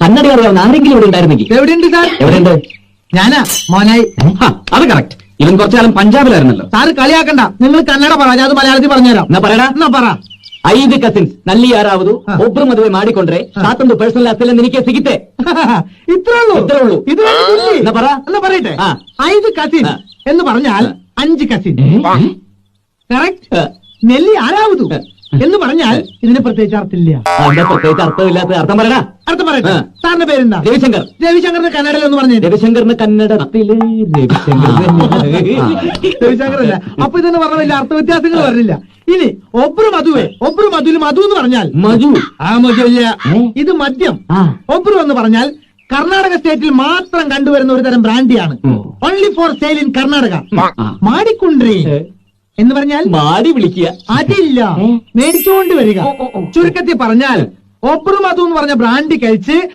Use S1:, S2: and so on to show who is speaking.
S1: കന്നഡ അറിയാവുന്ന ആരെങ്കിലും ഇവിടെ ഉണ്ടായിരുന്നെങ്കിൽ.
S2: എവിടെയുണ്ട് സാർ?
S1: എവിടെയുണ്ട്?
S2: ഞാനാ മോനായി.
S1: അത് കറക്റ്റ്. ഇവൻ കുറച്ചു കാലം പഞ്ചാബിലായിരുന്നല്ലോ.
S2: സാറ് കളിയാക്കണ്ട, നിങ്ങൾ കന്നഡ പറ, ഞാൻ അത് മലയാളത്തിൽ പറഞ്ഞുതരാം.
S1: എന്നാ പറയടാ.
S2: എന്നാ പറ.
S1: 5 ಕಸಿನ್ಸ್ ನಲ್ಲಿ ಯಾರಾವುದು ಒಬ್ರು ಮದುವೆ ಮಾಡಿಕೊಂಡ್ರೆ ಸಾತೊಂದು ಪರ್ಸನಲ್ ಆಸ್ತಿಲ್ಲ ನಿನಗೆ ಸಿಗುತ್ತೆ.
S2: ഇത്രേ ഉള്ളൂ. ഇത്
S1: എന്നാ പറ.
S2: എന്നാ പറയട്ടെ.
S1: ആ.
S2: 5 കസിൻ എന്ന് പറഞ്ഞാൽ 5 കസിൻ. കറക്റ്റ്. നെല്ലി ആരാവതു എന്ന് പറഞ്ഞാൽ ഇതിന് പ്രത്യേകിച്ച് അർത്ഥമില്ല.
S1: അതിന്റെ പ്രത്യേകിച്ച് അർത്ഥമില്ലാത്ത അർത്ഥം പറയടാ.
S2: അർത്ഥം പറയട്ടെ. സാറിന്റെ പേരെന്താ?
S1: രവിശങ്കർ.
S2: രവിശങ്കറിന്റെ കന്നഡയിൽ ഒന്ന് പറഞ്ഞു.
S1: രവിശങ്കറിന് കന്നഡ
S2: രവിശങ്കറല്ല. അപ്പൊ ഇതെന്ന് പറഞ്ഞ വലിയ അർത്ഥ വ്യത്യാസങ്ങൾ പറഞ്ഞില്ല. ഇനി ഒബ്രു മധുവേ, ഒബ്രു മധുവിൽ മധു എന്ന് പറഞ്ഞാൽ
S1: മധു.
S2: ആ മധു ഇല്ല, ഇത് മദ്യം. ഒബ്രു എന്ന് പറഞ്ഞാൽ കർണാടക സ്റ്റേറ്റിൽ മാത്രം കണ്ടുവരുന്ന ഒരു തരം ബ്രാൻഡിയാണ്. Only for sale in Karnataka. മാടിക്കുണ്ട്രി എന്ന് പറഞ്ഞാൽ
S1: മാടി വിളിക്കുക.
S2: അതില്ല, മേടിച്ചുകൊണ്ട് വരിക. ചുരുക്കത്തിൽ പറഞ്ഞാൽ ഒബ്രു മധു എന്ന് പറഞ്ഞ ബ്രാൻഡി കഴിച്ച്